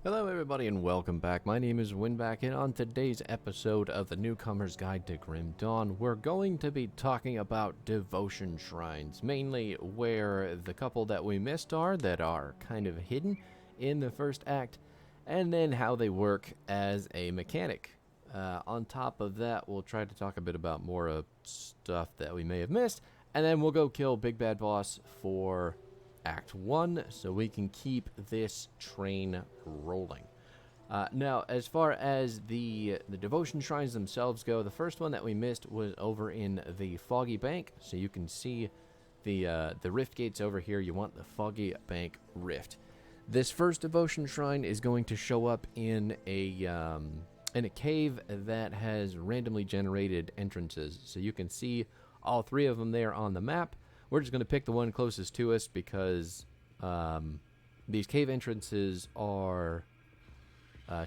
Hello everybody and welcome back. My name is Winback, and on today's episode of the Newcomer's Guide to Grim Dawn, we're going to be talking about devotion shrines, mainly where the couple that we missed are, that are kind of hidden in the first act, and then how they work as a mechanic. On top of that, we'll try to talk a bit about more stuff that we may have missed, and then we'll go kill Big Bad Boss for Act 1, so we can keep this train rolling. Now, as far as the devotion shrines themselves go, the first one that we missed was over in the Foggy Bank, so you can see the rift gates over here. You want the Foggy Bank rift. This first devotion shrine is going to show up in a cave that has randomly generated entrances, so you can see all three of them there on the map. We're just going to pick the one closest to us because these cave entrances are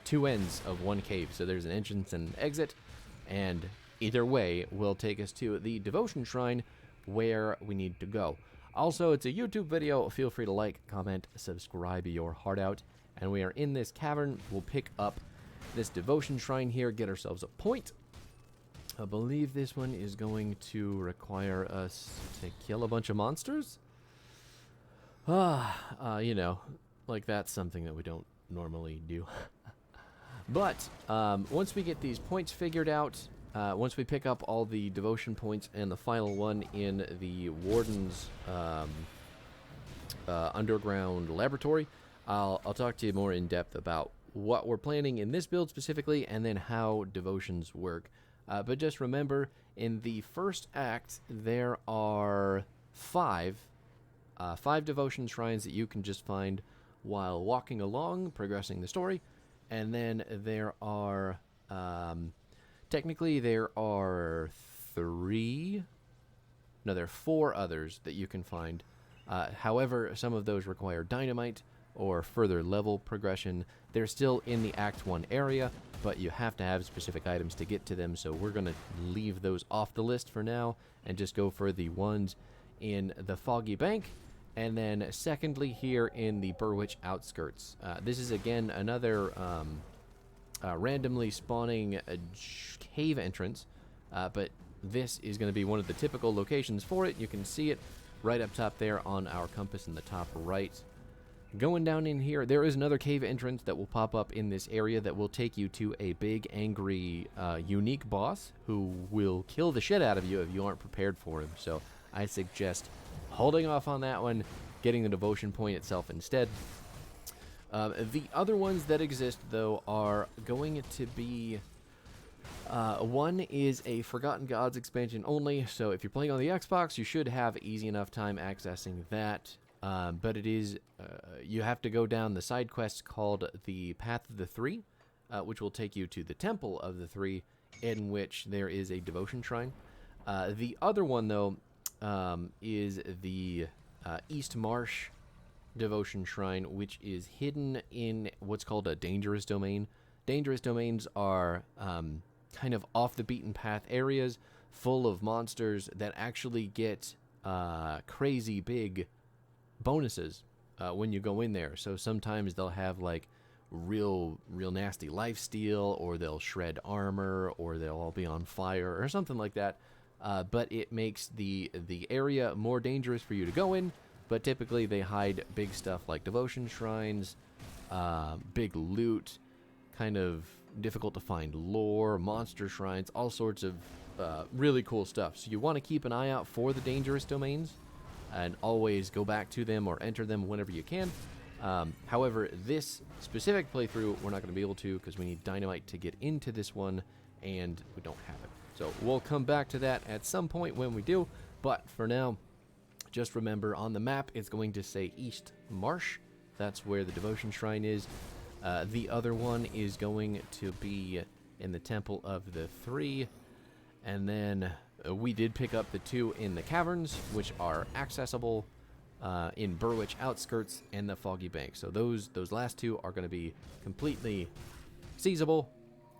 two ends of one cave. So there's an entrance and an exit, and either way will take us to the devotion shrine where we need to go. Also, it's a YouTube video. Feel free to like, comment, subscribe your heart out. And we are in this cavern. We'll pick up this devotion shrine here, get ourselves a point. I believe this one is going to require us to kill a bunch of monsters. You know, like that's something that we don't normally do. But once we get these points figured out, once we pick up all the devotion points and the final one in the Warden's underground laboratory, I'll talk to you more in depth about what we're planning in this build specifically, and then how devotions work. But just remember, in the first act, there are five devotion shrines that you can just find while walking along, progressing the story. And then there are, technically there are there are four others that you can find. However, some of those require dynamite or further level progression. They're still in the Act 1 area, but you have to have specific items to get to them, so we're going to leave those off the list for now and just go for the ones in the Foggy Bank, and then secondly here in the Burwich Outskirts. This is again another randomly spawning cave entrance, but this is going to be one of the typical locations for it. You can see it right up top there on our compass in the top right. Going down in here, there is another cave entrance that will pop up in this area that will take you to a big, angry, unique boss who will kill the shit out of you if you aren't prepared for him. So I suggest holding off on that one, getting the devotion point itself instead. The other ones that exist, though, are going to be... one is a Forgotten Gods expansion only, so if you're playing on the Xbox, you should have easy enough time accessing that. But it is, you have to go down the side quest called the Path of the Three, which will take you to the Temple of the Three, in which there is a devotion shrine. The other one, though, is the East Marsh devotion shrine, which is hidden in what's called a dangerous domain. Dangerous domains are kind of off the beaten path areas full of monsters that actually get crazy big bonuses when you go in there. So sometimes they'll have like real nasty lifesteal, or they'll shred armor, or they'll all be on fire or something like that. But it makes the area more dangerous for you to go in. But typically they hide big stuff like devotion shrines, big loot, kind of difficult to find lore, monster shrines, all sorts of really cool stuff. So you want to keep an eye out for the dangerous domains, and always go back to them or enter them whenever you can. However, this specific playthrough, we're not going to be able to because we need dynamite to get into this one, and we don't have it. So we'll come back to that at some point when we do, but for now, just remember on the map, it's going to say East Marsh. That's where the devotion shrine is. The other one is going to be in the Temple of the Three, and then we did pick up the two in the caverns, which are accessible in Burwich Outskirts and the Foggy Bank. So those last two are going to be completely seizable,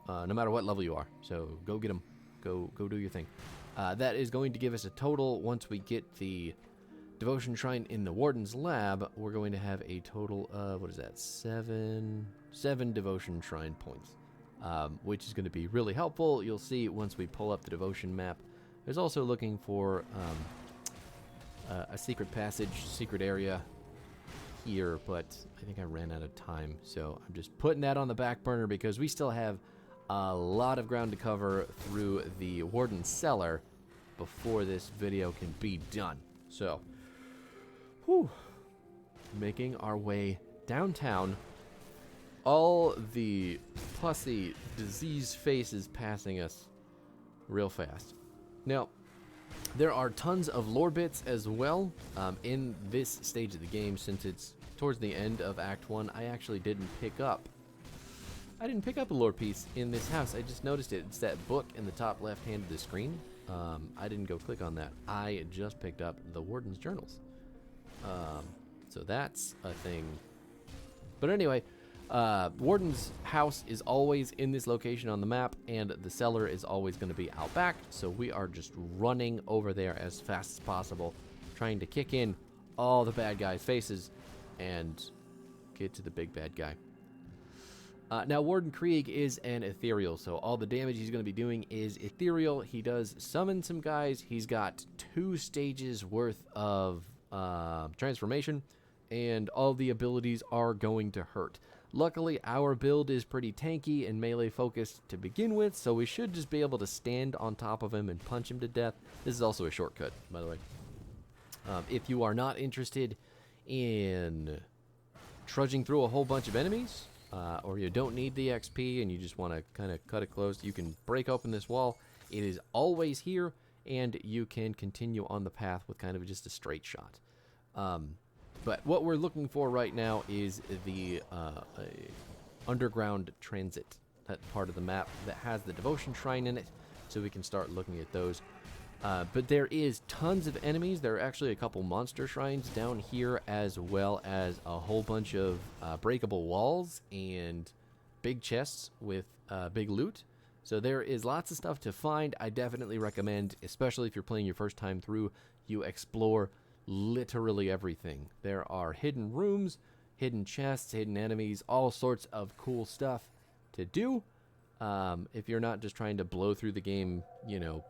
no matter what level you are. So go get them. Go do your thing. That is going to give us a total, once we get the Devotion Shrine in the Warden's Lab, we're going to have a total of, what is that, seven Devotion Shrine points, which is going to be really helpful. You'll see once we pull up the Devotion map. There's also looking for a secret passage, secret area here, but I think I ran out of time, so I'm just putting that on the back burner because we still have a lot of ground to cover through the Warden's Cellar before this video can be done. So, making our way downtown. All the pussy disease faces passing us real fast. Now, there are tons of lore bits as well in this stage of the game. Since it's towards the end of Act 1, I actually didn't pick up a lore piece in this house. I just noticed it. It's that book in the top left hand of the screen. I didn't go click on that. I just picked up the Warden's Journals. So that's a thing. But anyway, Warden's house is always in this location on the map, and the cellar is always going to be out back, so we are just running over there as fast as possible, trying to kick in all the bad guys' faces and get to the big bad guy. Now, Warden Krieg is an ethereal, so all the damage he's going to be doing is ethereal. He does summon some guys. He's got 2 stages worth of transformation, and all the abilities are going to hurt. Luckily, our build is pretty tanky and melee focused to begin with, so we should just be able to stand on top of him and punch him to death. This is also a shortcut, by the way. If you are not interested in trudging through a whole bunch of enemies, or you don't need the XP and you just want to kind of cut it close, you can break open this wall. It is always here, and you can continue on the path with kind of just a straight shot. But what we're looking for right now is the underground transit, that part of the map that has the Devotion Shrine in it, so we can start looking at those. But there is tons of enemies. There are actually a couple monster shrines down here, as well as a whole bunch of breakable walls and big chests with big loot. So there is lots of stuff to find. I definitely recommend, especially if you're playing your first time through, you explore literally everything. There are hidden rooms, hidden chests, hidden enemies, all sorts of cool stuff to do. If you're not just trying to blow through the game, you know,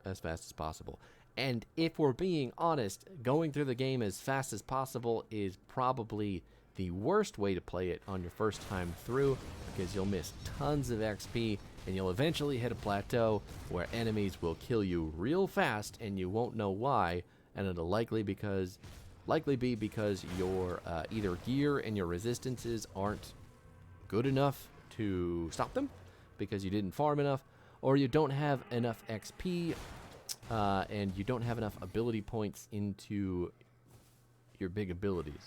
as fast as possible. And if we're being honest, going through the game as fast as possible is probably the worst way to play it on your first time through, because you'll miss tons of XP and you'll eventually hit a plateau where enemies will kill you real fast and you won't know why, and it'll likely be because your either gear and your resistances aren't good enough to stop them because you didn't farm enough, or you don't have enough XP and you don't have enough ability points into your big abilities.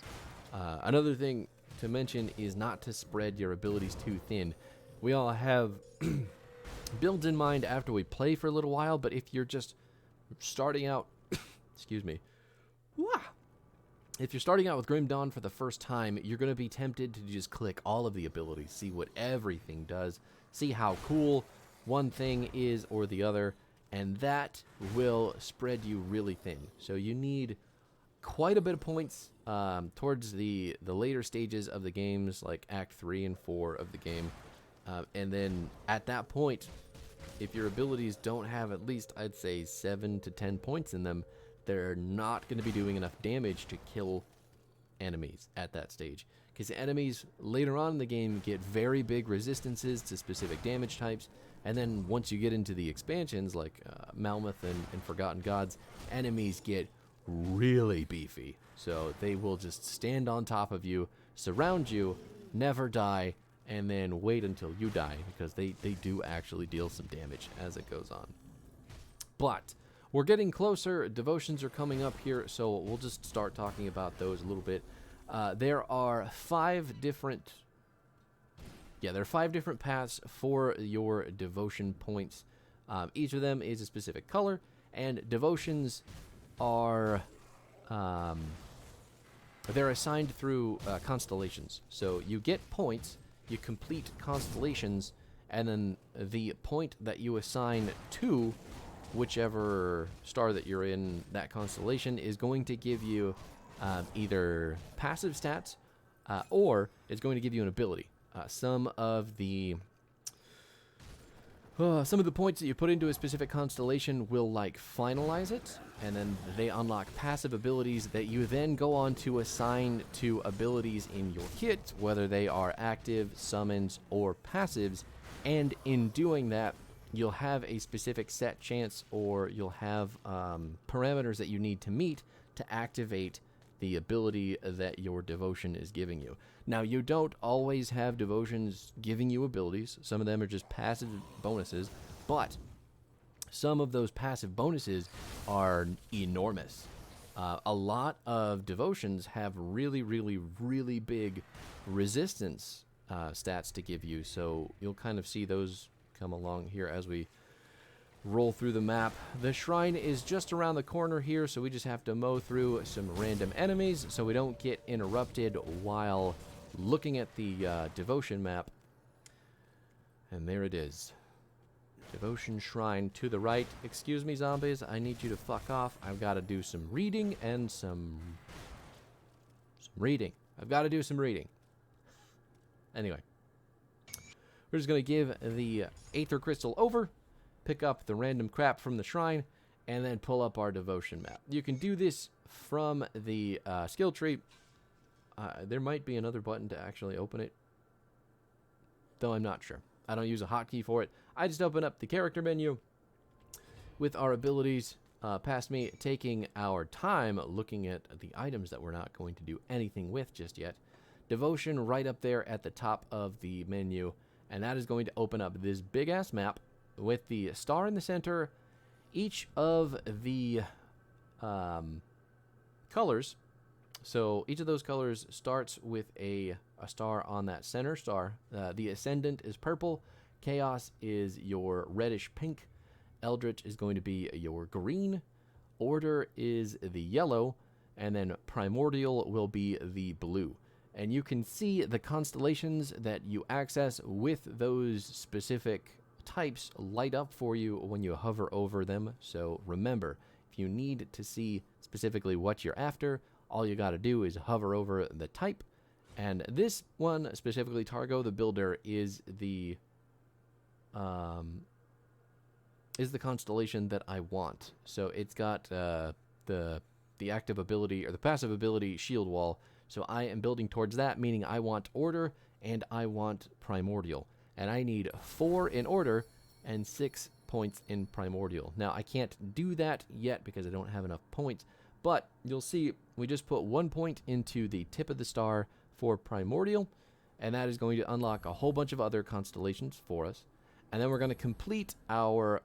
Another thing to mention is not to spread your abilities too thin. We all have builds in mind after we play for a little while, but if you're just starting out excuse me. If you're starting out with Grim Dawn for the first time, you're going to be tempted to just click all of the abilities, see what everything does, see how cool one thing is or the other, and that will spread you really thin. So you need quite a bit of points towards the later stages of the games, like Act 3 and 4 of the game. And then at that point, if your abilities don't have at least, I'd say, 7 to 10 points in them, they're not going to be doing enough damage to kill enemies at that stage. Because enemies later on in the game get very big resistances to specific damage types, and then once you get into the expansions like Malmoth and Forgotten Gods, enemies get really beefy. So they will just stand on top of you, surround you, never die, and then wait until you die, because they do actually deal some damage as it goes on. But we're getting closer. Devotions are coming up here, so we'll just start talking about those a little bit. There are 5 different paths for your devotion points. Each of them is a specific color, and devotions are they're assigned through constellations. So you get points, you complete constellations, and then the point that you assign to whichever star that you're in, that constellation, is going to give you either passive stats or it's going to give you an ability. Some of the points that you put into a specific constellation will like finalize it, and then they unlock passive abilities that you then go on to assign to abilities in your kit, whether they are active, summons, or passives. And in doing that, you'll have a specific set chance, or you'll have parameters that you need to meet to activate the ability that your devotion is giving you. Now, you don't always have devotions giving you abilities. Some of them are just passive bonuses, but some of those passive bonuses are enormous. A lot of devotions have really, really, really big resistance stats to give you, so you'll kind of see those come along here as we roll through the map. The shrine is just around the corner here, so we just have to mow through some random enemies so we don't get interrupted while looking at the devotion map. And there it is. Devotion shrine to the right. Excuse me, zombies, I need you to fuck off. I've got to do some reading and some reading. I've got to do some reading. Anyway, we're just going to give the Aether Crystal over, pick up the random crap from the shrine, and then pull up our devotion map. You can do this from the skill tree. There might be another button to actually open it, though I'm not sure. I don't use a hotkey for it. I just open up the character menu with our abilities, past me taking our time looking at the items that we're not going to do anything with just yet. Devotion right up there at the top of the menu, and that is going to open up this big-ass map with the star in the center. Each of the colors, so each of those colors starts with a star on that center star. The Ascendant is purple, Chaos is your reddish pink, Eldritch is going to be your green, Order is the yellow, and then Primordial will be the blue. And you can see the constellations that you access with those specific types light up for you when you hover over them. So remember, if you need to see specifically what you're after, all you got to do is hover over the type. And this one, specifically Targo the Builder, is the constellation that I want. So it's got the active ability, or the passive ability, Shield Wall. So I am building towards that, meaning I want Order and I want Primordial. And I need 4 in Order and 6 points in Primordial. Now, I can't do that yet because I don't have enough points, but you'll see we just put 1 point into the tip of the star for Primordial, and that is going to unlock a whole bunch of other constellations for us. And then we're going to complete our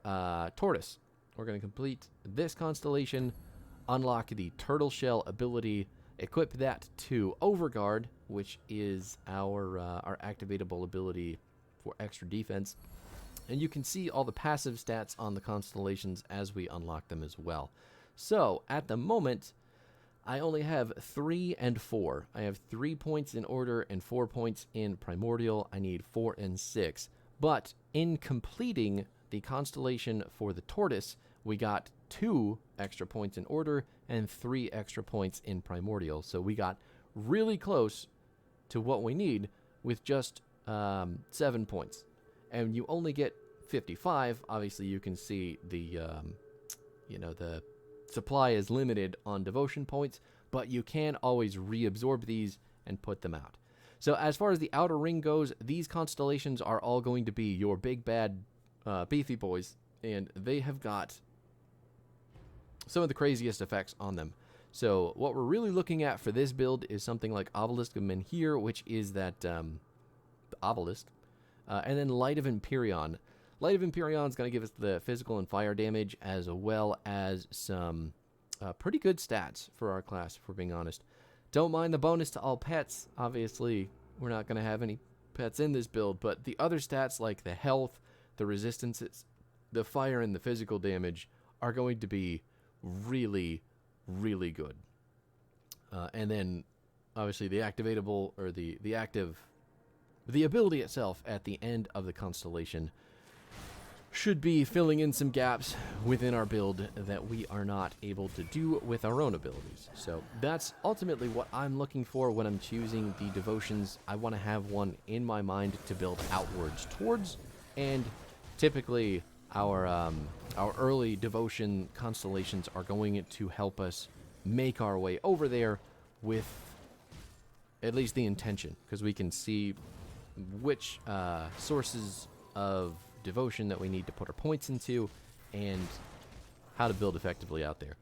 Tortoise. We're going to complete this constellation, unlock the Turtle Shell ability, equip that to Overguard, which is our activatable ability for extra defense. And you can see all the passive stats on the constellations as we unlock them as well. So, at the moment, I only have 3 and 4. I have 3 points in Order and 4 points in Primordial. I need 4 and 6. But in completing the constellation for the Tortoise, we got 2 extra points in Order and 3 extra points in Primordial. So we got really close to what we need with just 7 points. And you only get 55. Obviously, you can see the supply is limited on devotion points, but you can always reabsorb these and put them out. So as far as the outer ring goes, these constellations are all going to be your big bad beefy boys, and they have got some of the craziest effects on them. So what we're really looking at for this build is something like Obelisk of Menhir, which is that the obelisk, and then Light of Empyrean. Light of Empyrean is going to give us the physical and fire damage, as well as some pretty good stats for our class, if we're being honest. Don't mind the bonus to all pets. Obviously, we're not going to have any pets in this build, but the other stats like the health, the resistances, the fire, and the physical damage are going to be really, really good. And then, obviously, the activatable, or the ability itself at the end of the constellation should be filling in some gaps within our build that we are not able to do with our own abilities. So that's ultimately what I'm looking for when I'm choosing the devotions. I want to have one in my mind to build outwards towards, and typically our early devotion constellations are going to help us make our way over there with at least the intention, because we can see which sources of devotion that we need to put our points into and how to build effectively out there.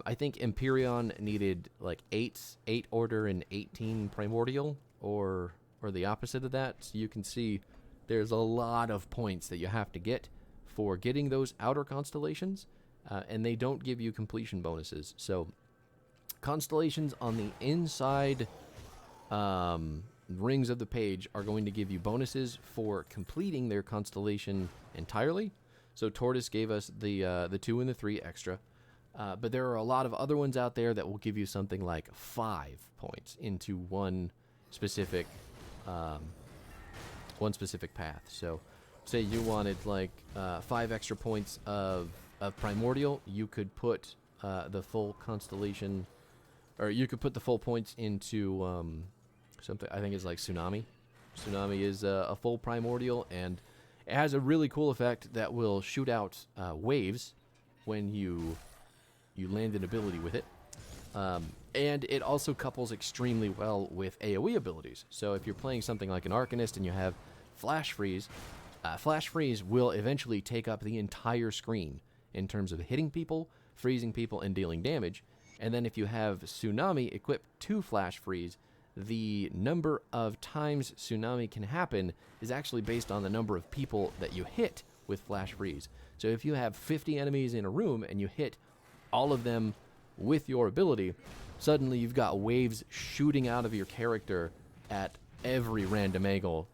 I think Empyrean needed like 8 order and 18 primordial, or the opposite of that. So you can see there's a lot of points that you have to get for getting those outer constellations, and they don't give you completion bonuses. So constellations on the inside rings of the page are going to give you bonuses for completing their constellation entirely. So Tortoise gave us the 2 and the 3 extra, but there are a lot of other ones out there that will give you something like 5 points into one specific path. So say you wanted like 5 extra points of primordial, you could put the full constellation, or you could put the full points into something I think is like Tsunami. Tsunami is a full primordial, and it has a really cool effect that will shoot out waves when you land an ability with it. And it also couples extremely well with AoE abilities. So if you're playing something like an Arcanist and you have Flash Freeze will eventually take up the entire screen in terms of hitting people, freezing people, and dealing damage. And then if you have Tsunami equipped to Flash Freeze, the number of times Tsunami can happen is actually based on the number of people that you hit with Flash Freeze. So if you have 50 enemies in a room and you hit all of them with your ability, suddenly you've got waves shooting out of your character at every random angle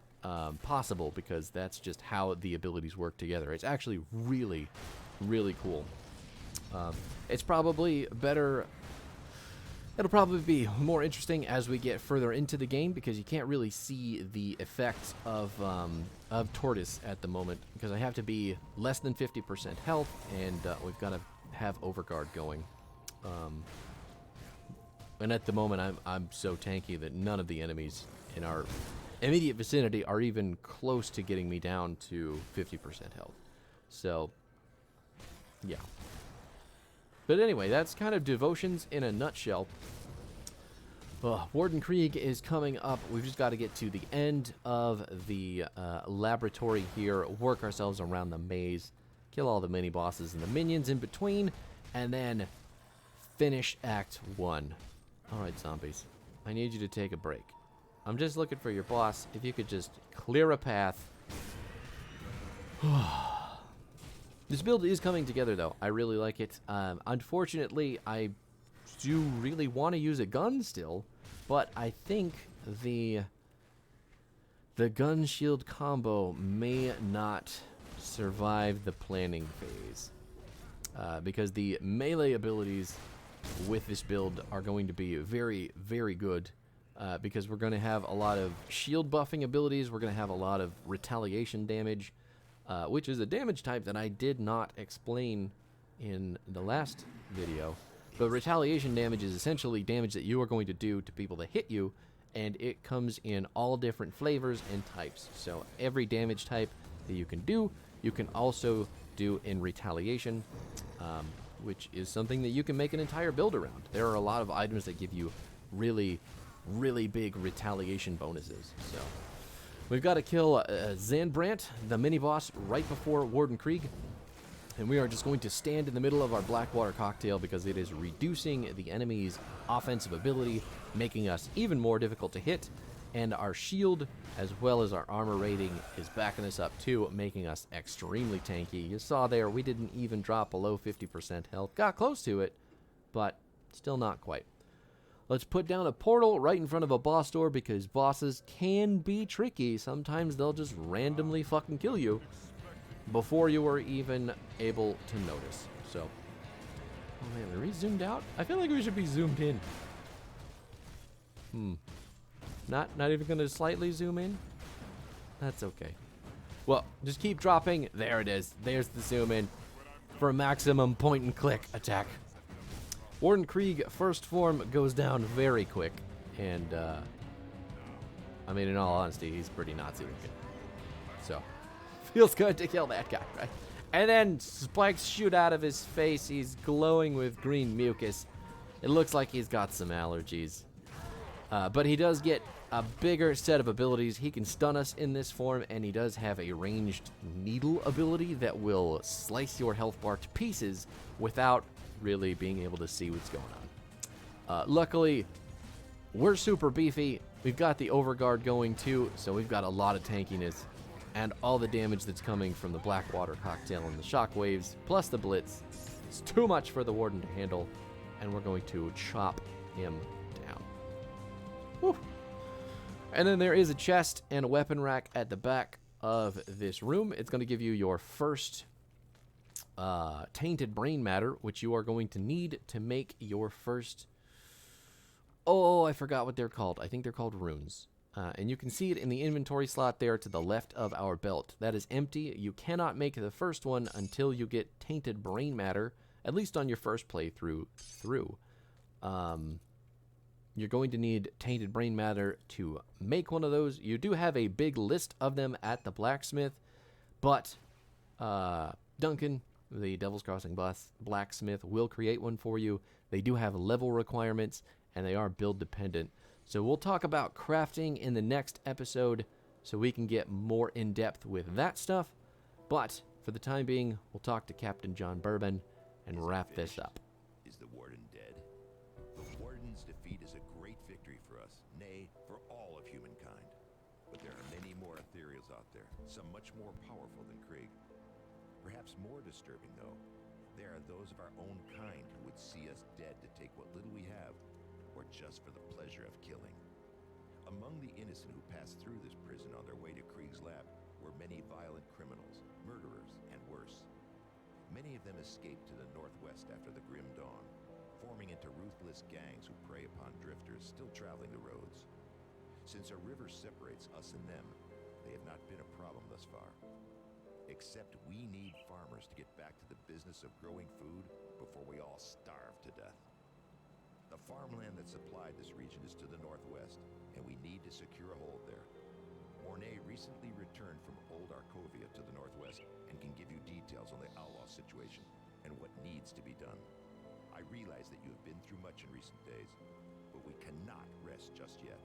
possible, because that's just how the abilities work together. It's actually really, really cool. It's probably better. It'll probably be more interesting as we get further into the game, because you can't really see the effects of Tortoise at the moment, because I have to be less than 50% health, and we've got to have Overguard going. And at the moment, I'm so tanky that none of the enemies in our immediate vicinity are even close to getting me down to 50% health. So, yeah. But anyway, that's kind of devotions in a nutshell. Warden Krieg is coming up. We've just got to get to the end of the laboratory here, work ourselves around the maze, kill all the mini-bosses and the minions in between, and then finish Act 1. Alright, zombies. I need you to take a break. I'm just looking for your boss. If you could just clear a path. This build is coming together, though. I really like it. Unfortunately, I do really want to use a gun still, but I think the gun shield combo may not survive the planning phase, because the melee abilities with this build are going to be very, very good, because we're going to have a lot of shield buffing abilities. We're going to have a lot of retaliation damage, which is a damage type that I did not explain in the last video. But retaliation damage is essentially damage that you are going to do to people that hit you, and it comes in all different flavors and types. So every damage type that you can do, you can also do in retaliation, which is something that you can make an entire build around. There are a lot of items that give you really, really big retaliation bonuses. So we've got to kill Zanbrant, the mini-boss, right before Warden Krieg. And we are just going to stand in the middle of our Blackwater cocktail, because it is reducing the enemy's offensive ability, making us even more difficult to hit. And our shield, as well as our armor rating, is backing us up too, making us extremely tanky. You saw there, we didn't even drop below 50% health. Got close to it, but still not quite. Let's put down a portal right in front of a boss door, because bosses can be tricky. Sometimes they'll just randomly fucking kill you before you were even able to notice. So, oh man, are we zoomed out? I feel like we should be zoomed in. Not even gonna slightly zoom in? That's okay. Well, just keep dropping. There it is. There's the zoom in for a maximum point and click attack. Warden Krieg first form goes down very quick, and I mean, in all honesty, he's pretty Nazi looking. So, feels good to kill that guy, right? And then spikes shoot out of his face. He's glowing with green mucus. It looks like he's got some allergies. But he does get a bigger set of abilities. He can stun us in this form, and he does have a ranged needle ability that will slice your health bar to pieces without really being able to see what's going on. Luckily, we're super beefy. We've got the overguard going too, so we've got a lot of tankiness and all the damage that's coming from the Blackwater cocktail and the shockwaves, plus the blitz. It's too much for the Warden to handle, and we're going to chop him down. Whew. And then there is a chest and a weapon rack at the back of this room. It's going to give you your first tainted brain matter, which you are going to need to make your first... Oh, I forgot what they're called. I think they're called runes. And you can see it in the inventory slot there to the left of our belt. That is empty. You cannot make the first one until you get tainted brain matter, at least on your first playthrough through. You're going to need tainted brain matter to make one of those. You do have a big list of them at the blacksmith, but Duncan, the Devil's Crossing blacksmith, will create one for you. They do have level requirements, and they are build dependent. So we'll talk about crafting in the next episode so we can get more in depth with that stuff. But for the time being, we'll talk to Captain John Bourbon and wrap this up. Is the Warden dead? The Warden's defeat is a great victory for us, nay, for all of humankind. But there are many more ethereals out there, some much more powerful than Krieg. Perhaps more disturbing, though, there are those of our own kind who would see us dead to take what little we have, or just for the pleasure of killing. Among the innocent who passed through this prison on their way to Krieg's lab were many violent criminals, murderers, and worse. Many of them escaped to the northwest after the Grim Dawn, forming into ruthless gangs who prey upon drifters still traveling the roads. Since a river separates us and them, they have not been a problem thus far. Except we need farmers to get back to the business of growing food before we all starve to death. The farmland that supplied this region is to the northwest, and we need to secure a hold there. Mornay recently returned from Old Arkovia to the northwest and can give you details on the outlaw situation and what needs to be done. I realize that you have been through much in recent days, but we cannot rest just yet.